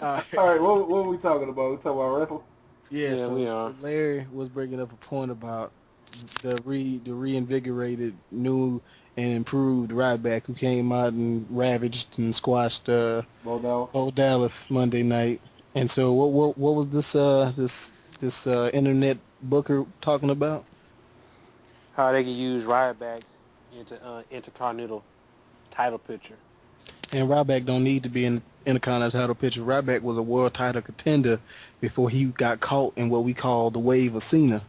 All right, what are we talking about? We talking about wrestling? Yeah, Yeah, we so are. Larry was bringing up a point about the reinvigorated, new and improved Ryback who came out and ravaged and squashed Bo Dallas. Bo Dallas Monday night. And so what was this internet booker talking about? How they can use Ryback into intercontinental title picture. And Ryback don't need to be in Intercontinental title picture. Ryback was a world title contender before he got caught in what we call the wave of Cena,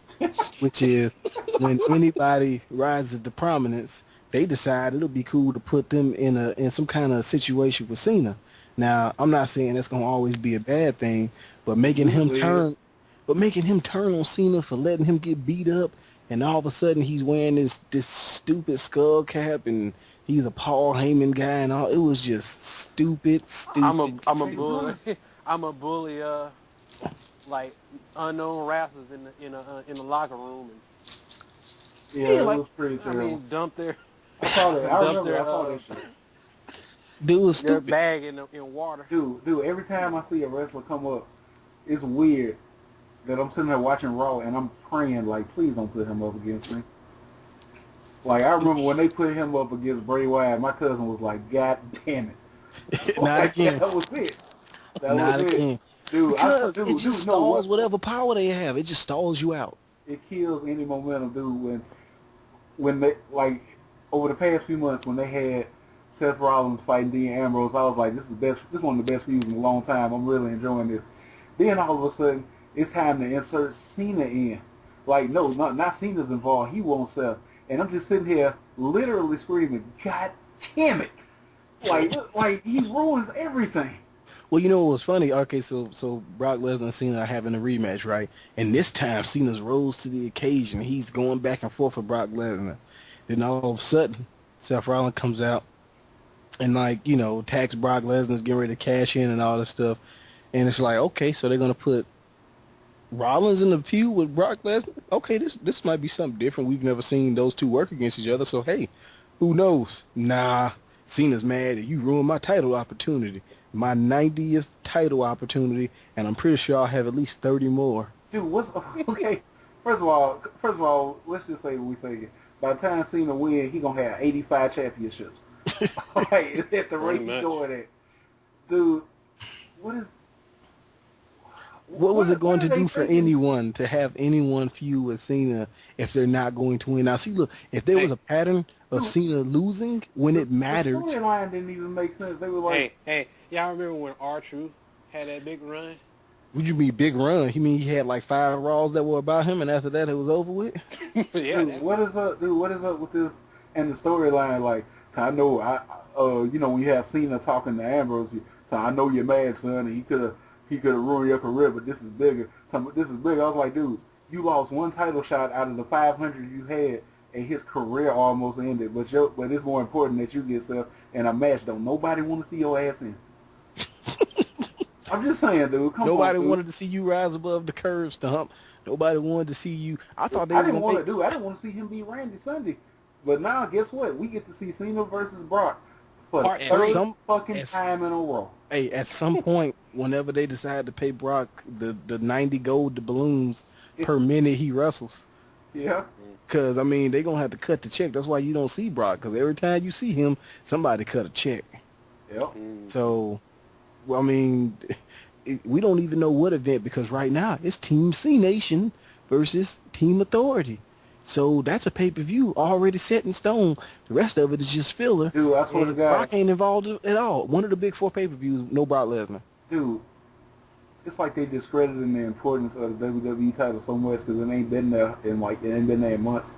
which is when anybody rises to prominence, they decide it'll be cool to put them in some kind of situation with Cena. Now, I'm not saying that's gonna always be a bad thing, but It usually is. making him turn on Cena for letting him get beat up, and all of a sudden he's wearing this stupid skull cap, and he's a Paul Heyman guy, and all. It was just stupid, stupid. I'm a Say bully. what? I'm a bully. Like unknown wrestlers in the locker room, and Yeah, Yeah, it like was pretty I terrible. mean dump their I saw that. I dump remember. their I saw that shit. dude was their stupid. bag in water. Dude. Every time I see a wrestler come up, it's weird that I'm sitting there watching Raw and I'm praying like, please don't put him up against me. Like I remember when they put him up against Bray Wyatt, my cousin was like, God damn it. Not Like, again. that was it. That Not was it. again. Dude, Because it dude, just no, stalls what? whatever power they have. It just stalls you out. It kills any momentum, dude. When they like over the past few months when they had Seth Rollins fighting Dean Ambrose, I was like, this is the best. This is one of the best feuds in a long time. I'm really enjoying this. Then all of a sudden, it's time to insert Cena in. Like, no, not Cena's involved. He won't Seth. And I'm just sitting here literally screaming, God damn it! Like he ruins everything. Well, you know what was funny? Okay, so Brock Lesnar and Cena are having a rematch, right? And this time Cena's rose to the occasion. He's going back and forth with Brock Lesnar. Then all of a sudden, Seth Rollins comes out and attacks Brock Lesnar's getting ready to cash in and all this stuff. And it's like, okay, so they're gonna put Rollins in the feud with Brock Lesnar. Okay, this might be something different. We've never seen those two work against each other. So hey, who knows? Nah, Cena's mad that you ruined my title opportunity, my 90th title opportunity, and I'm pretty sure I'll have at least 30 more. Dude, what's okay? First of all, let's just say what we thinking. By the time Cena win, he gonna have 85 championships. Like at the rate Pretty he's much. going at, dude. What is? What was it going What are to they do for thinking? anyone to have anyone feud with Cena if they're not going to win? Now, see, look, if there was a pattern of Dude, Cena losing when it the mattered, storyline didn't even make sense. They were like, Hey, y'all remember when R-Truth had that big run? would you mean big run? He mean he had like 5 Raws that were about him, and after that it was over with? Yeah, dude, what is up, dude? What is up with this and the storyline? Like, I know, when you have Cena talking to Ambrose, so I know you're mad, son, and he could have ruined your career, but this is bigger. This is bigger. I was like, dude, you lost one title shot out of the 500 you had, and his career almost ended. But it's more important that you get Seth in a match. Don't nobody want to see your ass in. I'm just saying, dude. Come on, Nobody dude. wanted to see you rise above the curve stomp. Nobody wanted to see you. I thought they I were didn't gonna want make. to do. I didn't want to see him beat Randy Sunday. But now, guess what? We get to see Cena versus Brock for the Part At third three. some fucking at, time in a row. hey, at some point, whenever they decide to pay Brock the 90 gold balloons per minute he wrestles, Yeah. because I mean they gonna have to cut the check. That's why you don't see Brock, because every time you see him, somebody cut a check. Yep. So, well, I mean, we don't even know what event, because right now it's Team C Nation versus Team Authority. So that's a pay-per-view already set in stone. The rest of it is just filler. Dude, I swear to And God. Brock ain't involved at all. One of the big 4 pay-per-views, no Brock Lesnar. Dude, it's like they discrediting the importance of the WWE title so much because it ain't been there in months.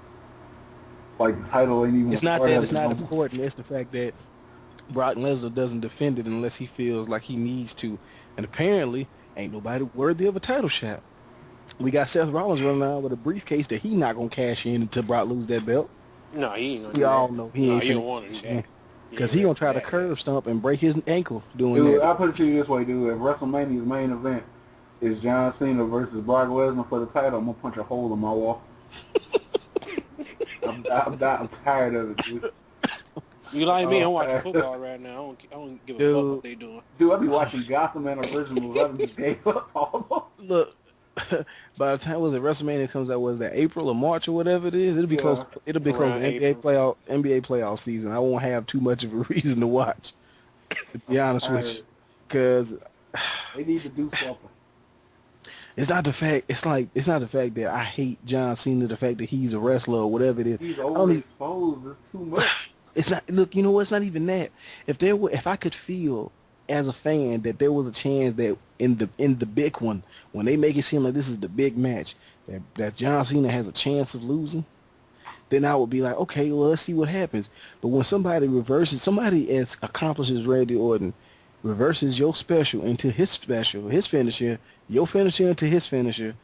Like the title ain't even. It's not or that it's hasn't not been- important. It's the fact that Brock Lesnar doesn't defend it unless he feels like he needs to. And apparently, ain't nobody worthy of a title shot. We got Seth Rollins running around with a briefcase that he not going to cash in until Brock lose that belt. No, he ain't gonna We do all that. know he No, ain't he don't finna want to cash do in. that. Because ain't he going ready to try to for that. curve stomp and break his ankle doing Dude, that. I'll put it to you this way, dude. If WrestleMania's main event is John Cena versus Brock Lesnar for the title, I'm gonna punch a hole in my wall. I'm tired of it, dude. You like me? I'm watching football right now. I don't give a fuck what they doing. Dude, I be watching Gotham and originals. I just gave up almost. Look, by the time WrestleMania comes out, was that April or March or whatever it is? It'll be close. It'll be close to NBA playoff season. I won't have too much of a reason to watch. To be honest with you, because they need to do something. It's not the fact. It's not the fact that I hate John Cena. The fact that he's a wrestler or whatever it is. He's overexposed. It's too much. It's not. Look, you know what? It's not even that. If I could feel as a fan that there was a chance that in the big one, when they make it seem like this is the big match, that John Cena has a chance of losing, then I would be like, okay, well, let's see what happens. But when somebody as accomplished as Randy Orton reverses your special into his special, his finisher, your finisher into his finisher,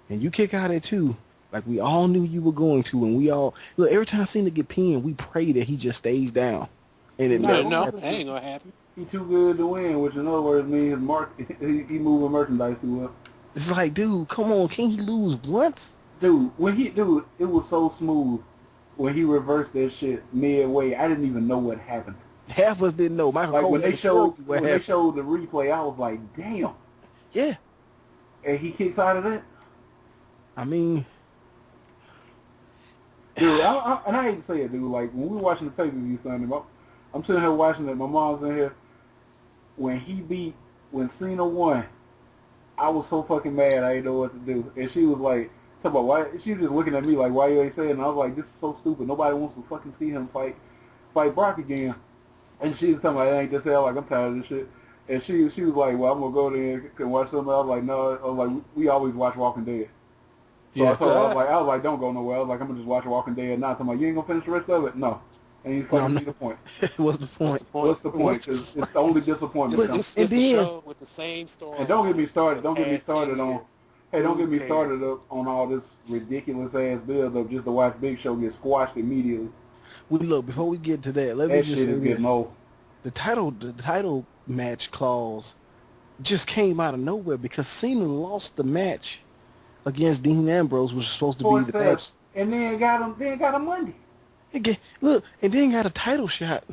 and you kick out at 2, like we all knew you were going to, and we all look, every time Cena get pinned, we pray that he just stays down. And it no, that ain't gonna happen. He too good to win, which in other words means he moving merchandise too well. It's like, dude, come on, can't he lose once? Dude, it was so smooth when he reversed that shit midway. I didn't even know what happened. Half of us didn't know. Michael like Cole when they showed the replay, I was like, damn. Yeah. And he kicks out of that. I mean, dude, I hate to say it, dude. Like when we were watching the pay-per-view Sunday, I'm sitting here watching it. My mom's in here. When Cena won, I was so fucking mad. I didn't know what to do. And she was like, talking about why. She was just looking at me like, why you ain't saying? And I was like, this is so stupid. Nobody wants to fucking see him fight Brock again. And she was telling me, I ain't just saying, like, I'm tired of this shit. And she was like, well, I'm going to go there and watch something. I was like, no. I was like, we always watch Walking Dead. So yeah. I told her, I was like, don't go nowhere. I was like, I'm going to just watch Walking Dead. And now I'm talking about, you ain't going to finish the rest of it? No. And you fucking see the point. What's the point? What's the point? Because it's the only disappointment. It's the show with the same story. And don't get me started on all this ridiculous ass build up just to watch Big Show get squashed immediately. Look, before we get to that, let me just say this. Old. The title match clause just came out of nowhere because Cena lost the match against Dean Ambrose, which was supposed to be the match. And then got him Monday. Look, and then got a title shot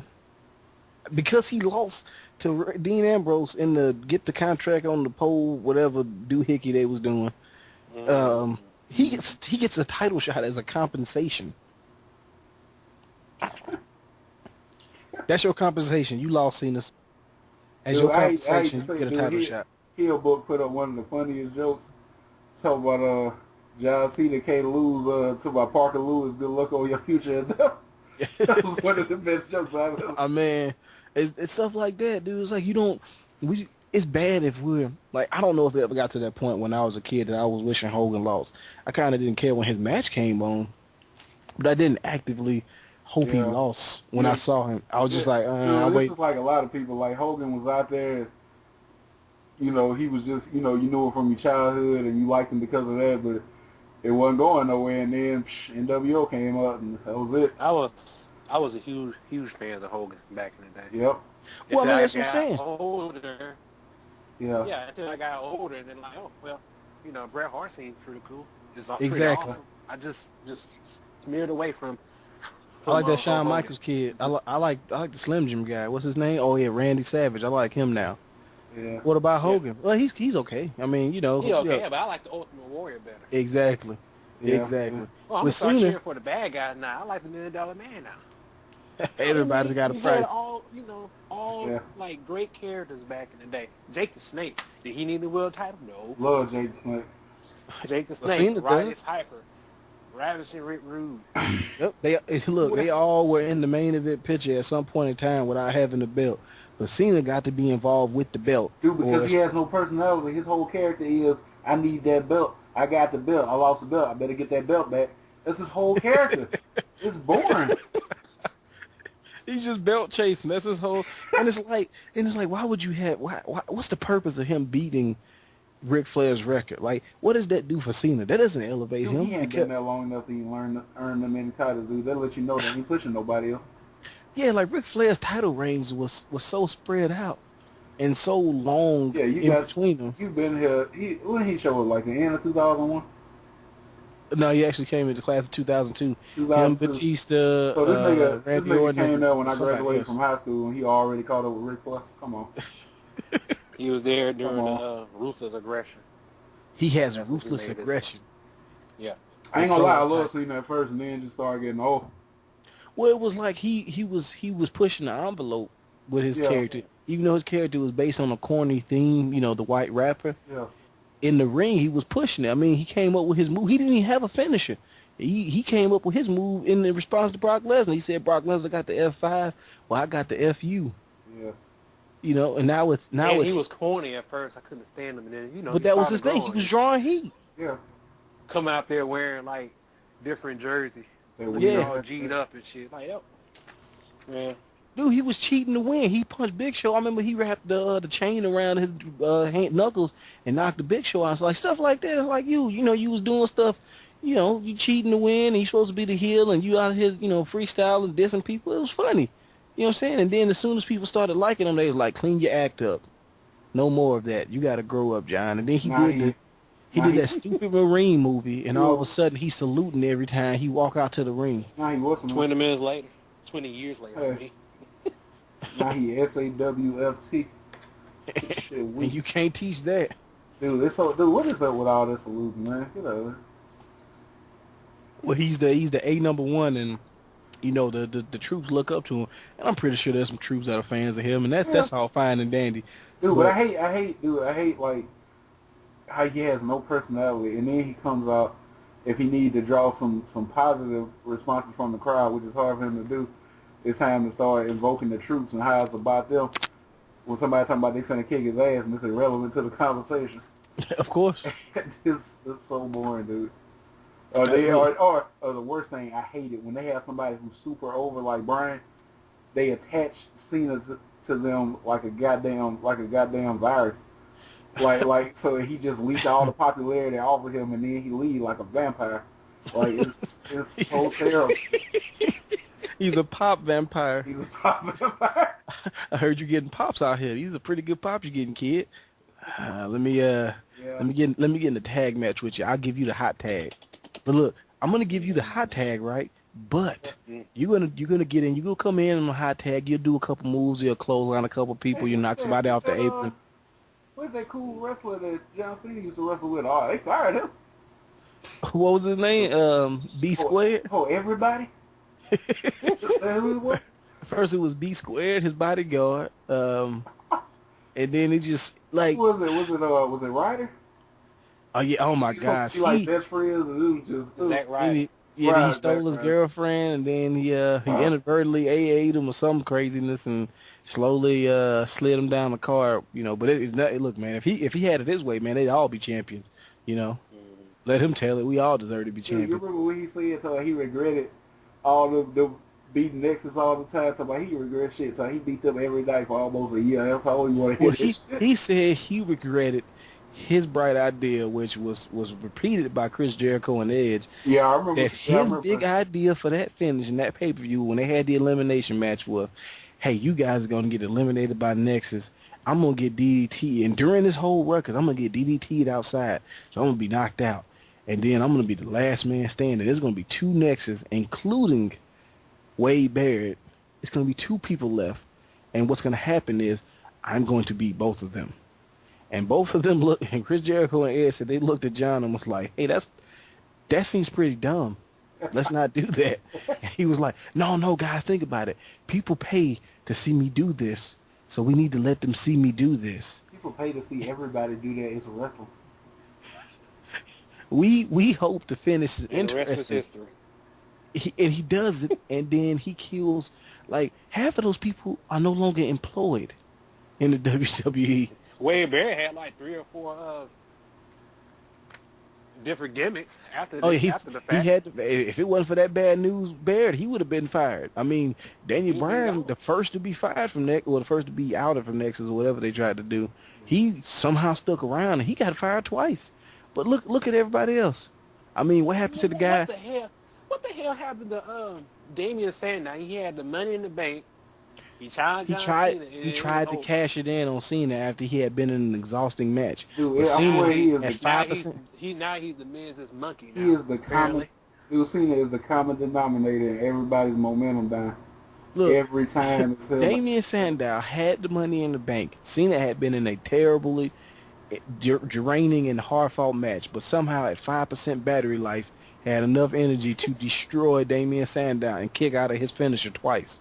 because he lost to Dean Ambrose in the get the contract on the pole, whatever doohickey they was doing. He gets a title shot as a compensation. That's your compensation. You lost Cena. As your compensation, you get a title shot. Hill book put up one of the funniest jokes. Talk about John Cena can't lose to my Parker Lewis. Good luck on your future. That was one of the best jokes I've ever. I mean, it's stuff like that, dude. It's like it's bad if we're like, I don't know if it ever got to that point when I was a kid that I was wishing Hogan lost. I kind of didn't care when his match came on, but I didn't actively hope he lost when I saw him. I was just like, I'll wait. This is like a lot of people. Like Hogan was out there. You know, he was just, you knew him from your childhood and you liked him because of that, but it wasn't going nowhere. And then NWO came up, and that was it. I was a huge fan of Hogan back in the day. Yep. Well, I mean, that's what I'm saying. Older. Yeah, until I got older, and then like, oh well, Bret Hart seemed pretty cool. Exactly. Awesome. I just smeared away from I like that Shawn Michaels kid. I like the Slim Jim guy. What's his name? Oh yeah, Randy Savage. I like him now. Yeah. What about Hogan? Well, he's okay. I mean, He's okay, but I like the Ultimate Warrior better. Exactly. Yeah. Exactly. Well, I'm gonna start cheering for the bad guys now. I like the $1 Million Man now. Everybody's got a price. Had all like great characters back in the day. Jake the Snake. Did he need the world title? No. Love Jake the Snake. Jake the Snake. Riley's Hyper. Ravishing Rick Rude. Yep. They all were in the main event picture at some point in time without having the belt. But Cena got to be involved with the belt. Dude, because he has no personality. His whole character is, I need that belt. I got the belt. I lost the belt. I better get that belt back. That's his whole character. It's boring. He's just belt chasing. That's his whole. And it's like, why would you have? What's the purpose of him beating Ric Flair's record? Like, what does that do for Cena? That doesn't elevate him. He ain't been there long enough to even earn them many titles, dude. That'll let you know that he ain't pushing nobody else. Yeah, like Ric Flair's title reigns was so spread out and so long between them. You've been here. When he showed up, like the end of 2001? No, he actually came into class of 2002. Him, 2002. Batista, So this Randy nigga came Orton, there when I somebody graduated else. from high school, and he already caught up with Ric Flair. Come on, He was there come during the on. ruthless aggression. He has That's what he ruthless made this. aggression. Yeah. I The ain't gonna lie, I prototype. love seeing that first, and then just started getting old. Well, it was like he was pushing the envelope with his Yeah, character. Even though his character was based on a corny theme, the white rapper. yeah. In the ring, he was pushing it. I mean, he came up with his move. He didn't even have a finisher. He came up with his move in the response to Brock Lesnar. He said Brock Lesnar got the F5, well I got the FU. Yeah. And now And he it's was corny at first. I couldn't stand him. And then, but he that was his started thing. He growing. was drawing heat. Yeah. Coming out there wearing, like, different jerseys. That Looking Yeah. all G'd up and shit. Like, yep. Yeah. Dude, he was cheating to win. He punched Big Show. I remember he wrapped the chain around his knuckles and knocked the Big Show out. So like stuff like that. It's like you was doing stuff. You cheating to win. And you supposed to be the heel, and you out here, freestyling, dissing people. It was funny. You know what I'm saying? And then as soon as people started liking him, they was like, clean your act up. No more of that. You got to grow up, John. And then he Nah, did that stupid Marine movie, and he all of a was- sudden he's saluting every time he walk out to the ring. Now he wasn't. 20 minutes later. 20 years later. Hey. I mean. Now he SAWFT. Shit, And you can't teach that. dude, what is up with all this saluting, man? Get over it. Well, he's the A number one, and the troops look up to him, and I'm pretty sure there's some troops that are fans of him, and that's all fine and dandy. Dude, but I hate like how he has no personality, and then he comes out if he need to draw some positive responses from the crowd, which is hard for him to do. It's time to start invoking the troops and how it's about them. When somebody talking about they finna kick his ass and it's irrelevant to the conversation. Of course. it's so boring, dude. Or the worst thing, I hate it when they have somebody who's super over like Brian. They attach Cena to them like a goddamn virus. Like so he just leaked all the popularity off of him and then he leave like a vampire. Like it's so terrible. He's a pop vampire. He's a pop vampire. I heard you getting pops out here. These are pretty good pops you're getting, kid. Let me get in the tag match with you. I'll give you the hot tag. But look, I'm gonna give you the hot tag, right? But you're gonna get in. You're gonna come in on a hot tag. You'll do a couple moves. You'll close on a couple people. You knock somebody off the apron. Where's that cool wrestler that John Cena used to wrestle with? Oh, they fired him. What was his name? B Squared. Oh, everybody. First it was B Squared, his bodyguard. And then it just like was it Ryder? oh yeah, oh my gosh. He like best friends and it was just Is that right? He stole his girlfriend and then he inadvertently AA'd him or some craziness and slowly slid him down the card, but it's not look man, if he had it his way, man, they'd all be champions, Let him tell it. We all deserve to be champions. You remember when he said he regretted all the beating Nexus all the time, so he regret shit. So he beat them every night for almost a year. That's all he wanted to hit. He said he regretted his bright idea, which was repeated by Chris Jericho and Edge. Yeah, I remember. That his big idea for that finish in that pay-per-view when they had the elimination match was, hey, you guys are going to get eliminated by Nexus. I'm going to get DDT. And during this whole record, I'm going to get DDT'd outside. So I'm going to be knocked out. And then I'm going to be the last man standing. There's going to be 2 Nexus, including Wade Barrett. It's going to be 2 people left. And what's going to happen is I'm going to beat both of them. And both of them looked, and Chris Jericho and Ed said they looked at John and was like, hey, that seems pretty dumb. Let's not do that. And he was like, no, guys, think about it. People pay to see me do this, so we need to let them see me do this. People pay to see everybody do that as a wrestler. We hope the finish is interesting. The rest is history. He does it, and then he kills, like, half of those people are no longer employed in the WWE. Wade Barrett had like 3 or 4 different gimmicks after the fact. He had if it wasn't for that bad news, Barrett, he would have been fired. I mean, Daniel Bryan, the first to be fired from Nexus, or the first to be outed from Nexus, or whatever they tried to do, he somehow stuck around and he got fired twice. But look at everybody else. I mean, what happened to the guy? What the hell happened to Damian Sandow? He had the Money in the Bank. He challenged He John tried. Cena. He tried to cash it in on Cena after he had been in an exhausting match. Dude, But I Cena swear he is at the 5%. He's the Miz's monkey now. he is the common. Apparently. Dude, Cena is the common denominator in everybody's momentum down. Look, Every time it's him. Damien Sandow had the money in the bank. Cena had been in a terribly draining and hard-fought match, but somehow at 5% battery life had enough energy to destroy Damien Sandow and kick out of his finisher twice.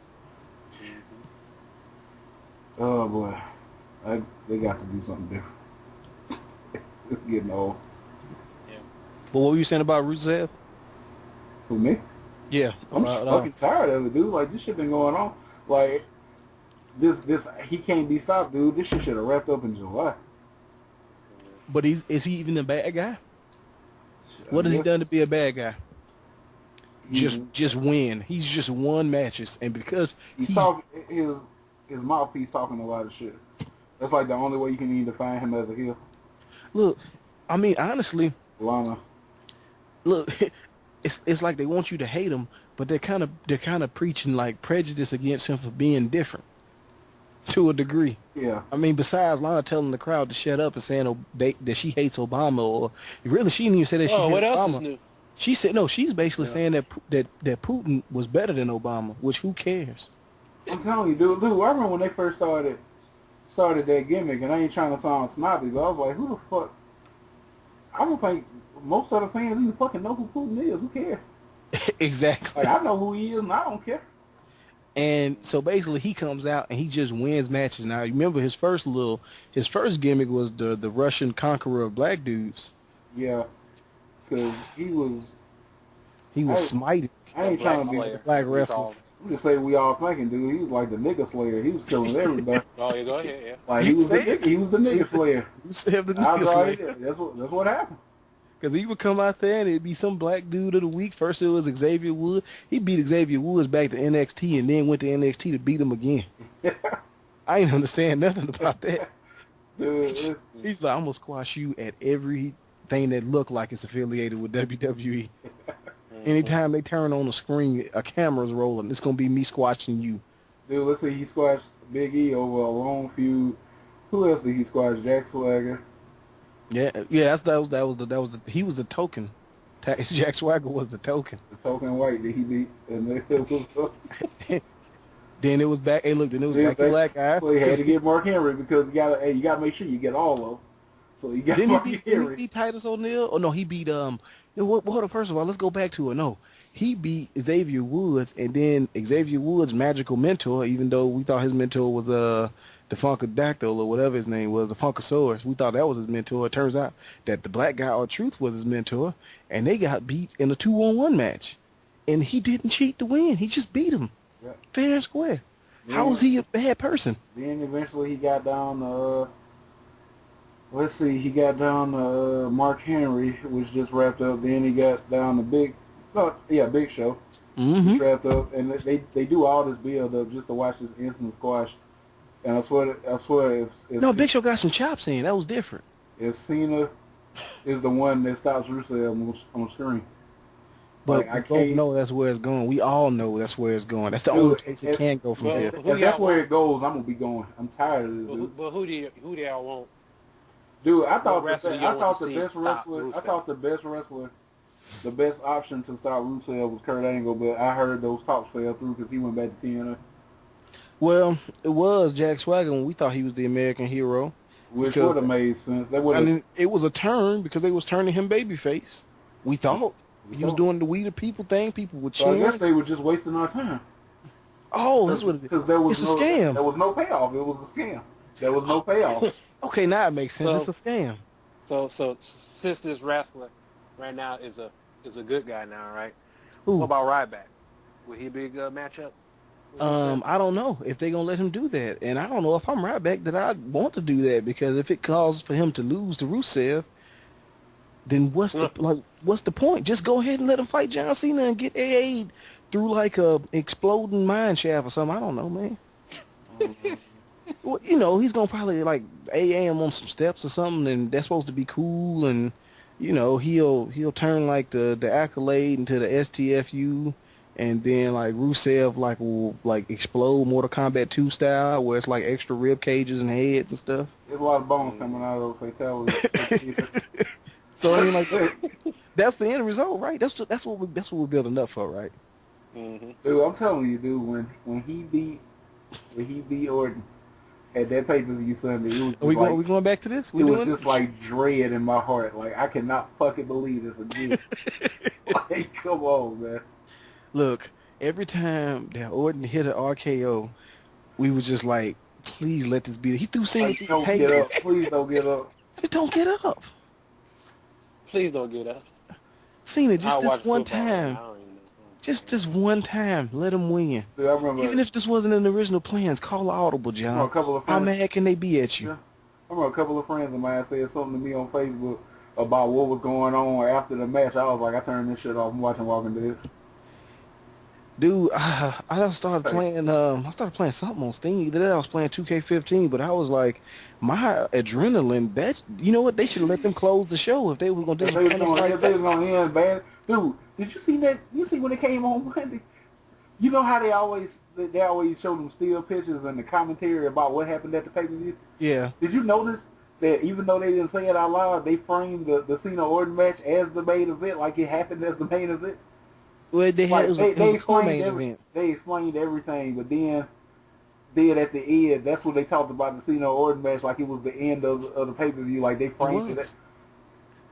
Oh boy, they got to do something different. It's getting old. Yeah. But what were you saying about Rusev? For me, Yeah, I'm fucking tired of it, dude. Like, this shit been going on. Like, this he can't be stopped, dude. This shit should have wrapped up in July. But is he even a bad guy? What has he done to be a bad guy? Just win. He's just won matches, and because he's talking his mouthpiece talking a lot of shit. That's like the only way you can even define him as a heel. Look, I mean, honestly, Lana. look, it's like they want you to hate him, but they're kind of preaching like prejudice against him for being different to a degree. Yeah. I mean, besides Lana telling the crowd to shut up and saying that she hates Obama, or really she didn't even say that she hates what else Obama. is new? She said no. She's basically saying that Putin was better than Obama, which who cares? I'm telling you, dude. I remember when they first started that gimmick, and I ain't trying to sound snobby, but I was like, who the fuck? I don't think most of the fans even fucking know who Putin is. Who cares? Exactly. Like, I know who he is, and I don't care. And so basically, he comes out and he just wins matches. Now, you remember his first gimmick was the Russian conqueror of black dudes. Yeah, because he was smiting I ain't trying to be black wrestlers. I'm just saying we all thinking, dude. He was like the nigga slayer. He was killing everybody. Oh, you go ahead, yeah. Like he was the nigga slayer. You said the That's nigga slayer. That's what happened. Because he would come out there and it'd be some black dude of the week. First it was Xavier Woods. He beat Xavier Woods back to NXT and then went to NXT to beat him again. I ain't understand nothing about that. Dude, He's like, I'm going to squash you at everything that looked like it's affiliated with WWE. Anytime they turn on the screen, a camera's rolling. It's going to be me squashing you. Dude, let's see. He squashed Big E over a long feud. Who else did he squash? Jack Swagger. Yeah. He was the token. Jack Swagger was the token. The token white that he beat, and it was. Then it was back. Hey, look. Then it was back to black guy. So he had to get Mark Henry because you gotta make sure you get all of them. So you got Mark Henry. Didn't he beat Titus O'Neil? Oh no, he beat Hold on. First of all, let's go back to it. No, he beat Xavier Woods, and then Xavier Woods' magical mentor. Even though we thought his mentor was the Funkadactyl or whatever his name was, the Funkasaurus. We thought that was his mentor. It turns out that the black guy R-Truth was his mentor, and they got beat in a 2-on-1 match, and he didn't cheat to win. He just beat him. Yeah. Fair and square. Yeah. How was he a bad person? Then eventually he got down to, he got down to Mark Henry, which just wrapped up. Then he got down to Big Show. Mm-hmm. Just wrapped up. And they do all this build up just to watch this instant squash. And I swear if no, Big Show got some chops in. That was different. If Cena is the one that stops Rusev on screen. But I can't know that's where it's going. We all know that's where it's going. That's the only place it can go from here. If that's where it goes, I'm gonna be going. I'm tired of this, dude. But who do y'all want? Dude, I thought the best option to stop Rusev was Kurt Angle, but I heard those talks fell through because he went back to TNA. Well, it was Jack Swagger when we thought he was the American hero. Which would have made sense. It was a turn because they was turning him babyface. We thought. He was doing the We the People thing. People would cheer. So I guess they were just wasting our time. Oh, that's what it is. Because it's a scam. There was no payoff. It was a scam. There was no payoff. Okay, now it makes sense. It's a scam. So since this wrestler right now is a good guy now, right? Who? What about Ryback? Would he be a good matchup? I don't know if they're gonna let him do that, and I don't know if I'm Ryback that I want to do that because if it causes for him to lose to Rusev, then what's the point? Just go ahead and let him fight John Cena and get AA'd through like a exploding mine shaft or something. I don't know, man. Well, he's gonna probably like AA him on some steps or something, and that's supposed to be cool, and he'll turn like the Accolade into the STFU, and then like Rusev like will like explode Mortal Kombat 2 style, where it's like extra rib cages and heads and stuff. There's a lot of bones coming out of those fatalities. So I mean, like that's the end result, right? That's what we're building up for, right? Mm-hmm. Dude, I'm telling you, dude, when he beat Orton at that pay-per-view Sunday, it was just Are we going back to this? it was just like dread in my heart. Like, I cannot fucking believe this again. Like, come on, man. Look, every time that Orton hit an RKO, we was just like, please let this be. He threw Cena Like, through the don't get table. up. Please don't get up. Just don't get up. Please don't get up. Cena, just I this watch one football, man. time. I don't even know. Just this one time. Let him win. Dude, I remember, Even if this wasn't in the original plans, call audible, I remember John. a couple of How friends. mad can they be at you? Yeah. I remember a couple of friends of mine said something to me on Facebook about what was going on after the match. I was like, I turned this shit off. I'm watching Walking Dead. Dude, I started playing. I started playing something on Steam. Either that, or I was playing 2K15. But I was like, my adrenaline. That you know what? They should have let them close the show if they were gonna do If some kind of like they was gonna end bad, dude. Did you see that? You see when it came on Monday? You know how they always show them still pictures and the commentary about what happened at the pay-per-view? Yeah. Did you notice that even though they didn't say it out loud, they framed the Cena Orton match as the main event, like it happened as the main event? Well, they had Like, it was a co-main explained event. they explained everything, but then at the end, that's when they talked about the Cena Orton match like it was the end of the pay-per-view, like they framed it.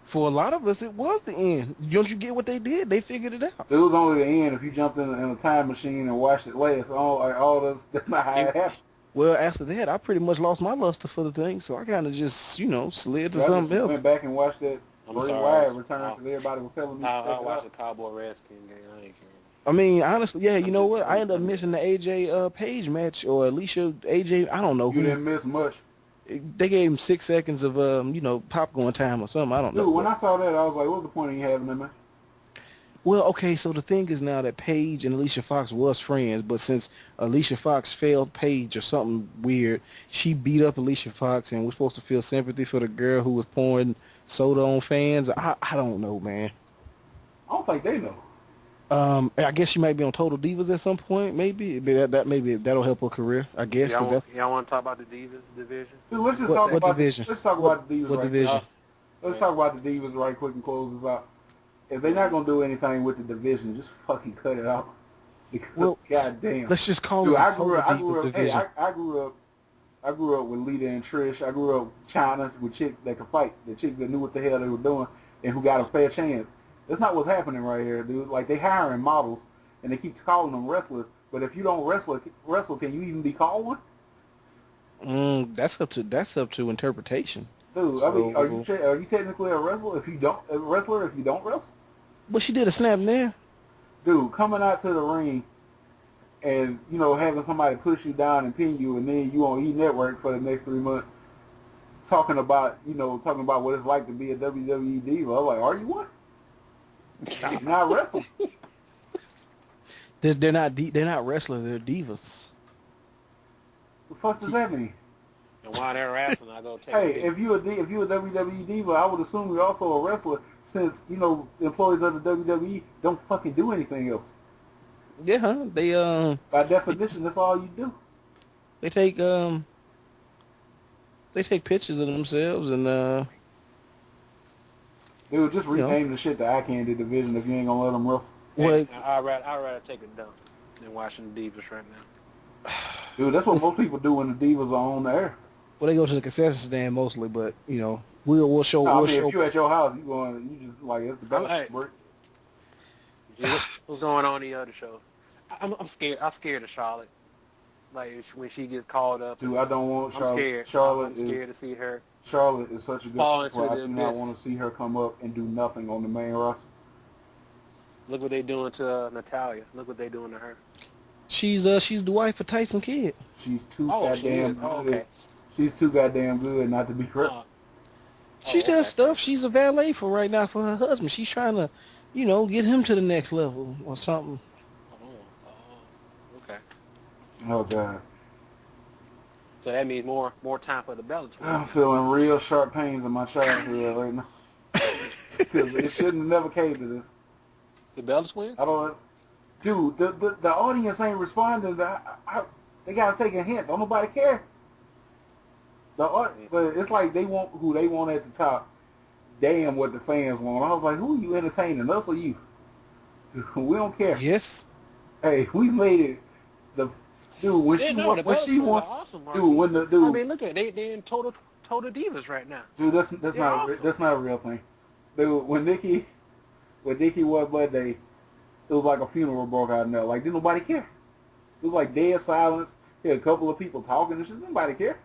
For a lot of us, it was the end. Don't you get what they did? They figured it out. It was only the end if you jumped in a time machine and watched it last. All this, that's not how it happened. Well, after that, I pretty much lost my luster for the thing, so I kind of just, slid to I something just else. went back and watched that I'm Bray sorry. Wyatt return because everybody was telling me to check I it watched out. the Cowboy Redskin game. I ain't caring. I mean, honestly, yeah, you I'm know just what? I telling ended up you. missing the AJ Page match, or Alicia AJ. I don't know You who. didn't miss much. They gave him 6 seconds of popcorn time or something. I don't know. Dude, when I saw that, I was like, what's the point of you having that, man? Well, okay, so the thing is now that Paige and Alicia Fox was friends, but since Alicia Fox failed Paige or something weird, she beat up Alicia Fox, and we're supposed to feel sympathy for the girl who was pouring soda on fans. I don't know, man. I don't think they know. I guess she might be on Total Divas at some point. Maybe maybe that'll help her career. I guess. Y'all 'Cause that's want to talk about the Divas division? Dude, let's just What- talk what about division? Let's talk about the Divas what right division? quick. Let's talk about the Divas right quick and close this out. If they're not gonna do anything with the division, just fucking cut it out. Because Well, goddamn. Let's just call Dude, it the I Total grew Divas up. Hey, division. I grew up with Lita and Trish. I grew up China with chicks that could fight, the chicks that knew what the hell they were doing and who got a fair chance. That's not what's happening right here, dude. Like they hiring models and they keep calling them wrestlers. But if you don't wrestle, can you even be called one? That's up to interpretation. Dude, I mean, are you technically a wrestler if you don't wrestle? But she did a snap in there. Dude, coming out to the ring and having somebody push you down and pin you, and then you on E Network for the next 3 months, talking about what it's like to be a WWE diva. I'm like, are you one? I'm not wrestling. They're not wrestlers. They're divas. The fuck does that mean? And while they're wrestling, I go take Hey, a if you a WWE diva, I would assume you're also a wrestler, since the employees of the WWE don't fucking do anything else. Yeah, huh? They By definition, that's all you do. they take pictures of themselves and Dude, just rename the shit the Eye Candy division if you ain't gonna let them wrestle. what I'd rather take a dump than watching the Divas right now. Dude, that's what most people do when the divas are on the air. well they go to the concession stand mostly, but we'll show No, I we'll mean, show. if you at your house, you just like it's the best Hey. work. What's going on in the other show? I'm scared. I'm scared of Charlotte. Like when she gets called up. Dude, I don't want I'm Charlotte. scared. Charlotte I'm scared to see her. Charlotte is such a good Fall wrestler. into I the do not abyss. want to see her come up and do nothing on the main roster. Look what they doing to Natalia. Look what they doing to her. She's the wife of Tyson Kidd. She's too Oh, she goddamn is. Oh, good. okay. She's too goddamn good not to be correct. She okay. does stuff. She's a valet for right now for her husband. She's trying to, get him to the next level or something. Okay. Oh god, So that means more time for the Bellator. I'm feeling real sharp pains in my childhood right now. Because it shouldn't have never came to this. The Bella Twins? I don't. dude, the audience ain't responding. They gotta take a hint. Don't nobody care. But it's like they want who they want at the top. Damn what the fans want. I was like, who are you entertaining? Us or you? We don't care. Yes. Hey, we made it. The dude when she won, awesome, dude when the dude. I mean, look at it. They in total divas right now. Dude, that's not awesome. that's not a real thing. Dude, when Nikki was birthday, it was like a funeral broke out in there. Like, didn't nobody care. It was like dead silence. Here, a couple of people talking and shit. Nobody care.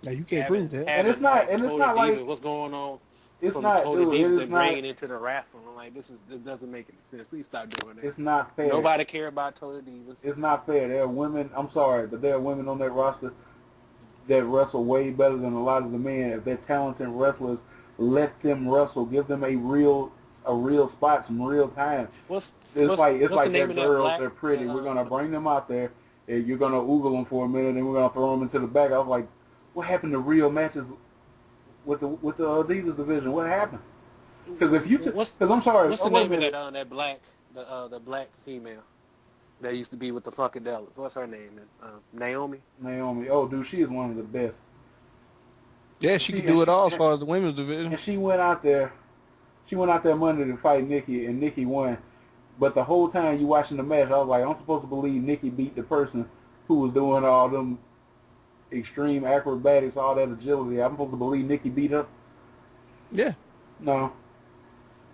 Now you can't prove that. And it's not like what's going on. It's not, dude. It is not bringing into the wrestling. I'm like, this doesn't make any sense. Please stop doing that. It's not fair. Nobody care about Total Divas. It's not fair. There are women. I'm sorry, but there are women on that roster that wrestle way better than a lot of the men. If they're talented wrestlers, let them wrestle. Give them a real spot, some real time. It's like they're girls. They're pretty. We're gonna bring them out there, and you're gonna oogle them for a minute, and we're gonna throw them into the back. I was like, what happened to real matches with the Divas division? What happened? Because if you, because I'm sorry, what's the name of that black the black female that used to be with the Funkadelics? What's her name? Is Naomi? Naomi. Oh, dude, she is one of the best. Yeah, she can do it all as far as the women's division. And she went out there Monday to fight Nikki, and Nikki won. But the whole time you watching the match, I was like, I'm supposed to believe Nikki beat the person who was doing all them extreme acrobatics, all that agility. I'm supposed to believe Nikki beat her. Yeah. No.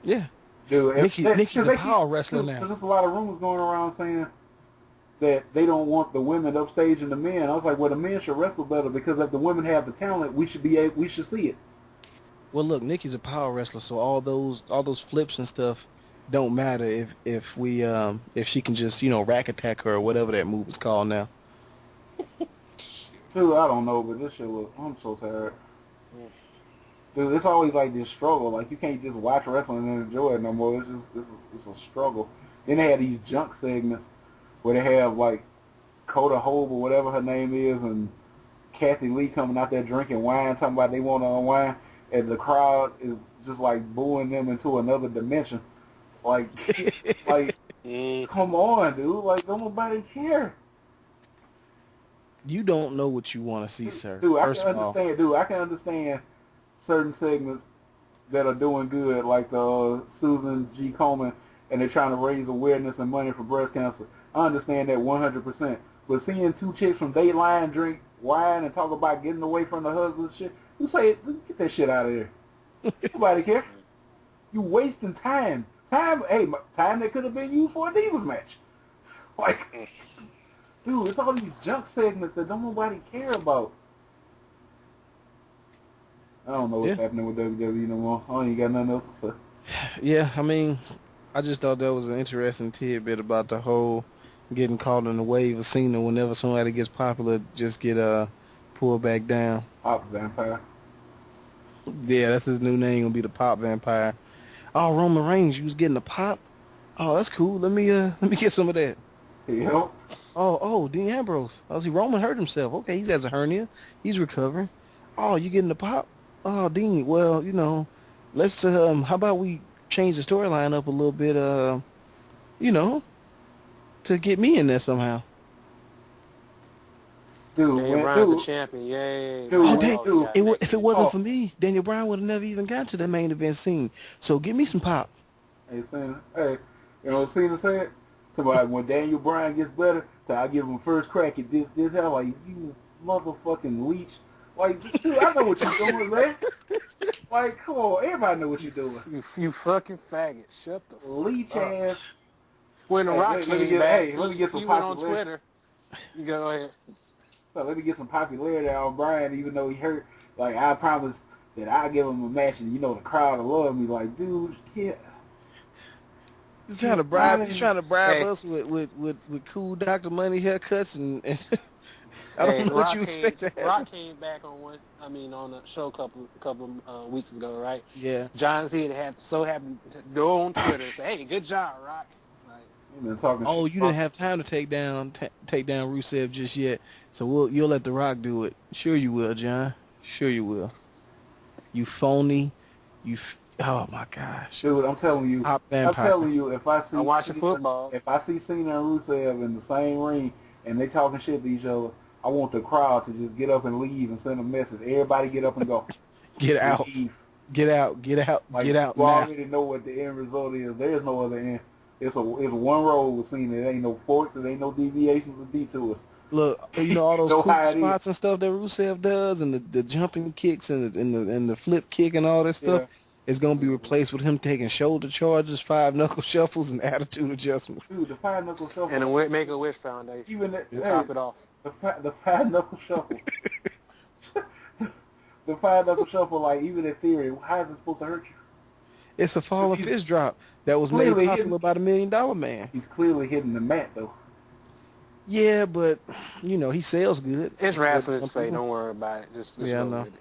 Yeah. Dude, Nikki's a power wrestler now. Because there's a lot of rumors going around saying that they don't want the women upstaging the men. I was like, well, the men should wrestle better because if the women have the talent, we should see it. Well, look, Nikki's a power wrestler, so all those flips and stuff don't matter if she can just rack attack her or whatever that move is called now. Dude, I don't know, but this shit I'm so tired. Dude, it's always like this struggle. Like, you can't just watch wrestling and enjoy it no more. It's a struggle. Then they had these junk segments where they have, like, Coda Hope or whatever her name is and Kathy Lee coming out there drinking wine, talking about they want to unwind, and the crowd is just, like, booing them into another dimension. Like, come on, dude. Like, don't nobody care. You don't know what you want to see, sir. Dude, I can understand certain segments that are doing good, like the Susan G. Komen, and they're trying to raise awareness and money for breast cancer. I understand that 100%. But seeing two chicks from Dayline drink wine and talk about getting away from the husband and shit, you say, get that shit out of here. Nobody care. You wasting time. Time that could have been used for a Divas match. Like, dude, it's all these junk segments that don't nobody care about. I don't know what's happening with WWE no more. I ain't got nothing else to say. Yeah, I mean, I just thought that was an interesting tidbit about the whole getting caught in the wave of Cena whenever somebody gets popular, just get pulled back down. Pop Vampire. Yeah, that's his new name, gonna be the Pop Vampire. Oh, Roman Reigns, you was getting a pop? Oh, that's cool. Let me get some of that. Yep. Oh, Dean Ambrose. Oh, see, Roman hurt himself. Okay, he has a hernia. He's recovering. Oh, you getting a pop? Oh, Dean, well, let's, how about we change the storyline up a little bit, to get me in there somehow. Dude, Daniel Bryan's a champion, yay. If it wasn't for me, Daniel Bryan would have never even got to the main event scene. So give me some pop. Hey, Cena, you know what Cena said? Somebody, when Daniel Bryan gets better, so I give him first crack at this, hell, like, you motherfucking leech. Like, dude, I know what you're doing, man. Like, come on, everybody know what you're doing. You fucking faggot. Shut the leech ass. When The Rock came back, let me get some he went on popularity. Twitter. You go ahead. So let me get some popularity on Bryan, even though he hurt. Like, I promise that I'll give him a match, and the crowd will love me. Like, dude, yeah. He's trying to bribe us with cool Dr. Money haircuts and I don't know what you expect to happen. Rock came back on a show a couple weeks ago, right? Yeah. John Cena happened to go on Twitter and say, "Hey, good job, Rock." Oh, you didn't have time to take down Rusev just yet, so you'll let The Rock do it. Sure you will, John. Sure you will. You phony. Oh my gosh. Dude, I'm telling you, Top vampire. if I I'm see watching Cena, football. if I see Cena and Rusev in the same ring and they talking shit to each other, I want the crowd to just get up and leave and send a message. Everybody get up and go. Get out. Leave. Get out. Get out. Like Get out you now. already know what the end result is. There's no other end. It's one road with Cena. There ain't no forks. There ain't no deviations or detours. Look, you know all You those know cool how it is. spots and stuff that Rusev does, and the jumping kicks and the flip kick and all that stuff. Yeah. It's gonna be Mm-hmm. replaced with him taking shoulder charges, 5 knuckle shuffles, and attitude adjustments. Dude, the five knuckle shuffle. And Make a Wish Foundation. Even that, To top it off. the five knuckle shuffle. The five knuckle shuffle, like even in theory, how is it supposed to hurt you? It's a falling He's fist drop that was made clearly popular hitting- by the $1 Million Man. He's clearly hitting the mat though. Yeah, but you know he sells good. It's wrestling's Some fate. people- Don't worry about it. Just Yeah, I go know. with it.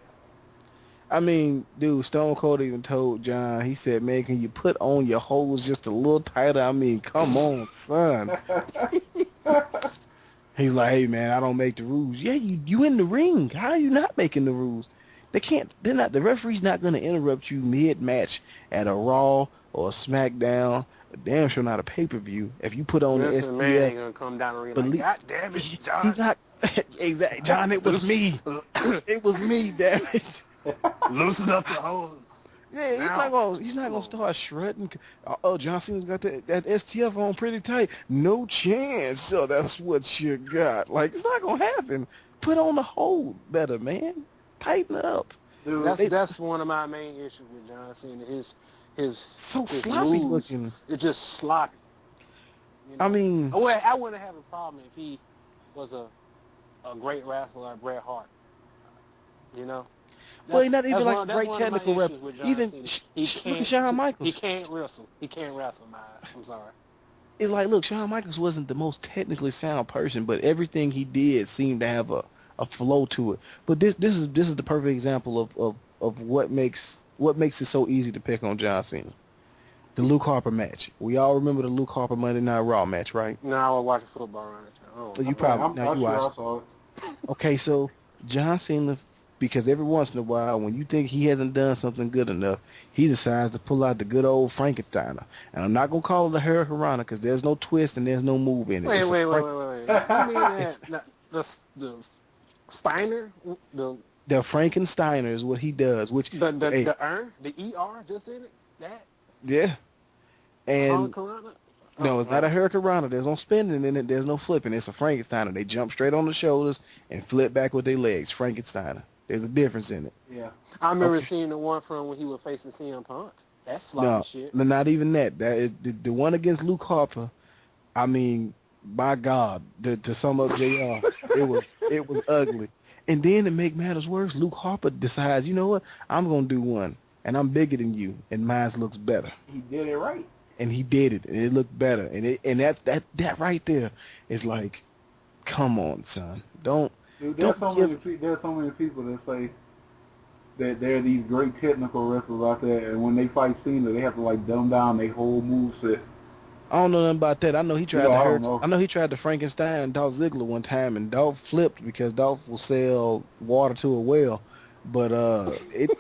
I mean, dude, Stone Cold even told John. He said, "Man, can you put on your hose just a little tighter? I mean, come on, son." He's like, "Hey, man, I don't make the rules." Yeah, you in the ring. How are you not making the rules? They can't. They're not. The referee's not going to interrupt you mid-match at a Raw or a SmackDown. Damn sure not a pay-per-view. If you put on the Listen, man ain't STF, gonna come down and believe- like, God damn it, John. he's not. Exactly, John. It was me. It was me. Damn it. Loosen up the hose. Yeah, he's not gonna start shredding. Oh, John Cena's got that STF on pretty tight. No chance. So that's what you got. Like it's not gonna happen. Put on the hold better, man. Tighten it up. Dude, That's one of my main issues with John Cena. His So his sloppy moves, looking. It's just sloppy. You know? I mean, well, I wouldn't have a problem if he was a great wrestler like Bret Hart. You know. well, he's not even That's like one- a great that's one of my technical rep. issues with John Even Cena. look at Shawn Michaels. He can't wrestle. He can't wrestle, man. I'm sorry. It's like, look, Shawn Michaels wasn't the most technically sound person, but everything he did seemed to have a flow to it. But this is the perfect example of what makes it so easy to pick on John Cena. The Luke Harper match. We all remember the Luke Harper Monday Night Raw match, right? No, I was watching football around the time. So you probably I'm you sure I watched. saw it. Okay, so John Cena, because every once in a while, when you think he hasn't done something good enough, he decides to pull out the good old Frankensteiner. And I'm not gonna call it a Hurricane because there's no twist and there's no move in it. Wait. It's a You mean Frank- that the Steiner, the Frankensteiner is what he does, which hey, the urn, the ER just in it, that yeah. And Corona? no, it's not a Hurricane. There's no spinning in it. There's no flipping. It's a Frankensteiner. They jump straight on the shoulders and flip back with their legs. Frankensteiner. There's a difference in it. Yeah. I remember seeing the one from when he was facing CM Punk. That's sloppy shit. No, not even that. That is the one against Luke Harper. I mean, by God, to sum up JR, it was ugly. And then to make matters worse, Luke Harper decides, you know what? I'm gonna do one, and I'm bigger than you, and mine looks better. He did it right. And he did it, and it looked better. And that right there is like, come on, son, don't. Dude, There's so many people that say that there are these great technical wrestlers out there, and when they fight Cena, they have to like dumb down their whole moveset. I don't know nothing about that. I know he tried I to don't know. I know he tried to Frankenstein Dolph Ziggler one time, and Dolph flipped because Dolph will sell water to a well. But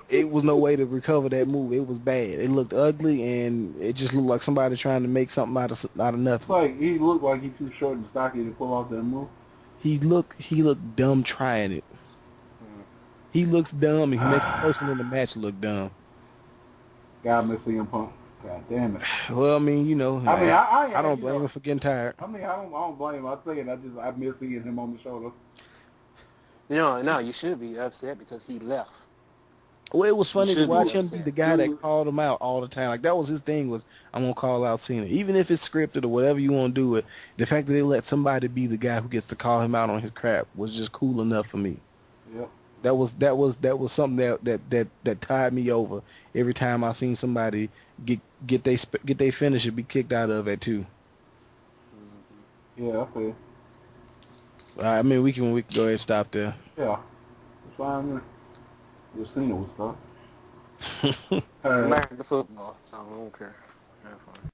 it was no way to recover that move. It was bad. It looked ugly, and it just looked like somebody trying to make something out of nothing. It's like he looked like he's too short and stocky to pull off that move. He looked dumb trying it. He looks dumb, and he makes the person in the match look dumb. God miss CM Punk. God damn it. Well, I mean, you know, I I don't blame him for getting tired. I mean, I don't blame him. I'm saying I miss seeing him on the shoulder. No, you should be upset because he left. Well, it was funny to should be watch him be upset. the guy that called him out all the time. Like, that was his thing, was I'm going to call out Cena. Even if it's scripted or whatever you want to do it, the fact that they let somebody be the guy who gets to call him out on his crap was just cool enough for me. Yep. That was something that tied me over every time I seen somebody get they finish and be kicked out of it too. Yeah, I feel. I mean, we can go ahead and stop there. Yeah. That's fine. Your Cena was stuff. Back to football, so I don't care. Have fun.